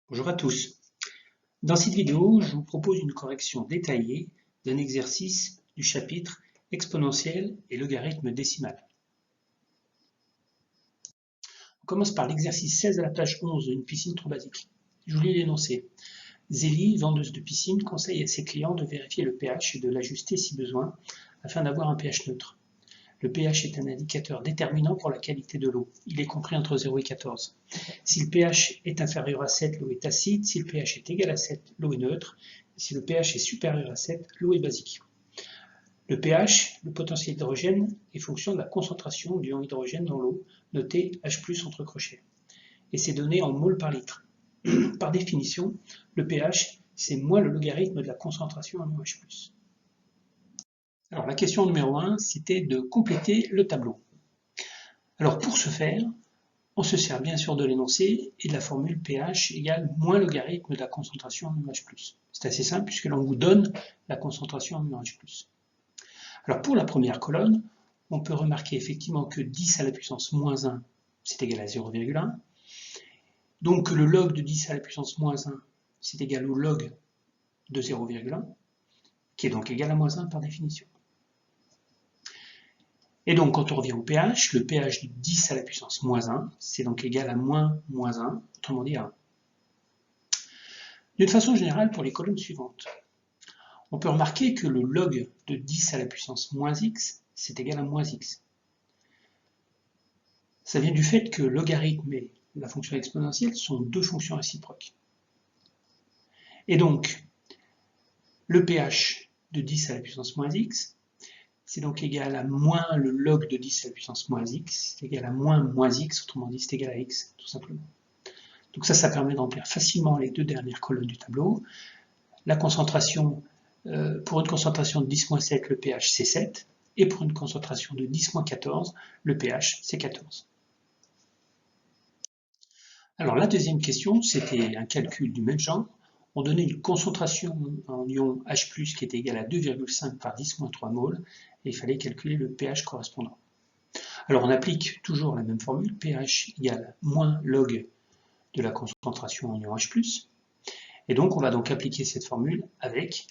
Bonjour à tous. Dans cette vidéo, je vous propose une correction détaillée d'un exercice du chapitre exponentielle et logarithme décimal. On commence par l'exercice 16 à la page 11 d'une piscine trop basique. Je vous lis l'énoncé. Zélie, vendeuse de piscine, conseille à ses clients de vérifier le pH et de l'ajuster si besoin afin d'avoir un pH neutre. Le pH est un indicateur déterminant pour la qualité de l'eau. Il est compris entre 0 et 14. Si le pH est inférieur à 7, l'eau est acide. Si le pH est égal à 7, l'eau est neutre. Et si le pH est supérieur à 7, l'eau est basique. Le pH, le potentiel d'hydrogène, est fonction de la concentration du ion hydrogène dans l'eau, noté H+ entre crochets. Et c'est donné en moles par litre. Par définition, le pH, c'est moins le logarithme de la concentration en ion H+. Alors la question numéro 1, c'était de compléter le tableau. Alors pour ce faire, on se sert bien sûr de l'énoncé et de la formule pH égale moins logarithme de la concentration en H+. C'est assez simple puisque l'on vous donne la concentration en H+. Alors pour la première colonne, on peut remarquer effectivement que 10 à la puissance moins 1, c'est égal à 0,1. Donc le log de 10 à la puissance moins 1, c'est égal au log de 0,1, qui est donc égal à moins 1 par définition. Et donc, quand on revient au pH, le pH de 10 à la puissance moins 1, c'est donc égal à moins 1, autrement dit à 1. D'une façon générale, pour les colonnes suivantes, on peut remarquer que le log de 10 à la puissance moins x, c'est égal à moins x. Ça vient du fait que le logarithme et la fonction exponentielle sont deux fonctions réciproques. Et donc, le pH de 10 à la puissance moins x, c'est donc égal à moins le log de 10 à la puissance moins x, c'est égal à moins x, autrement dit c'est égal à x, tout simplement. Donc ça permet de remplir facilement les deux dernières colonnes du tableau. La concentration, pour une concentration de 10-7, le pH c'est 7, et pour une concentration de 10-14, le pH c'est 14. Alors la deuxième question, c'était un calcul du même genre. On donnait une concentration en ion H+, qui était égale à 2,5 par 10-3 moles, et il fallait calculer le pH correspondant. Alors on applique toujours la même formule, pH égale moins log de la concentration en ion H+, et donc on va donc appliquer cette formule avec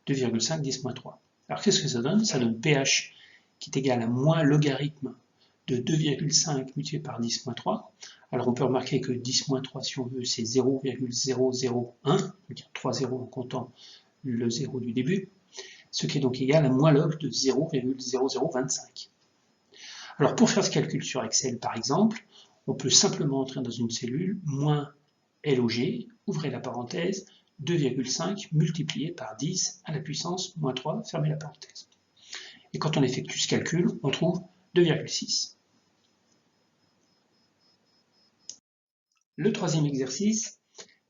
2,5 10-3. Alors qu'est-ce que ça donne? Ça donne pH qui est égal à moins logarithme de 2,5 multiplié par 10-3. Alors on peut remarquer que 10-3, si on veut, c'est 0,001, c'est-à-dire 3 zéros en comptant le 0 du début, ce qui est donc égal à moins log de 0,0025. Alors pour faire ce calcul sur Excel par exemple, on peut simplement entrer dans une cellule, moins LOG, ouvrez la parenthèse, 2,5 multiplié par 10 à la puissance moins 3, fermez la parenthèse. Et quand on effectue ce calcul, on trouve 2,6. Le troisième exercice,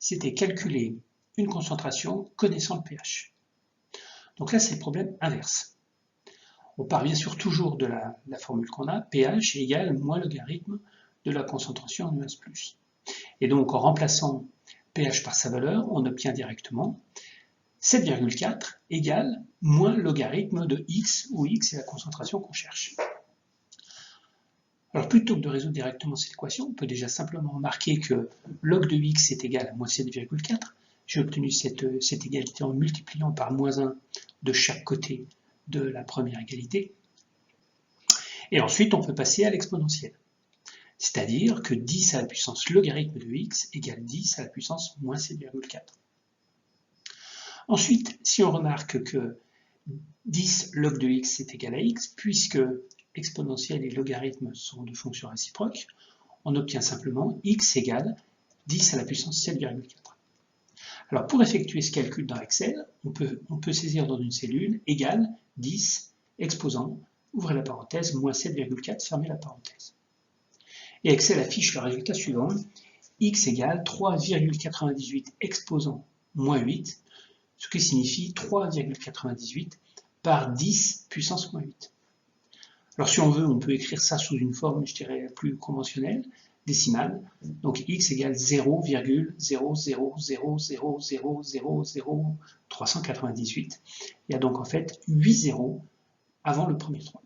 c'était calculer une concentration connaissant le pH. Donc là, c'est le problème inverse. On part bien sûr toujours de la formule qu'on a, pH égale moins logarithme de la concentration en ES+. Et donc, en remplaçant pH par sa valeur, on obtient directement 7,4 égale moins logarithme de x, où x est la concentration qu'on cherche. Alors plutôt que de résoudre directement cette équation, on peut déjà simplement remarquer que log de x est égal à moins 7,4. J'ai obtenu cette égalité en multipliant par moins 1 de chaque côté de la première égalité. Et ensuite, on peut passer à l'exponentielle. C'est-à-dire que 10 à la puissance logarithme de x égale 10 à la puissance moins 7,4. Ensuite, si on remarque que 10 log de x est égal à x, puisque exponentielle et logarithme sont deux fonctions réciproques, on obtient simplement x égale 10 à la puissance 7,4. Alors pour effectuer ce calcul dans Excel, on peut saisir dans une cellule égale 10 exposant, ouvrez la parenthèse, moins 7,4, fermez la parenthèse. Et Excel affiche le résultat suivant, x égale 3,98 exposant moins 8, ce qui signifie 3,98 par 10 puissance moins 8. Alors si on veut, on peut écrire ça sous une forme, je dirais, plus conventionnelle, décimale. Donc x égale 0,000000398. Il y a donc en fait 8 zéros avant le premier 3.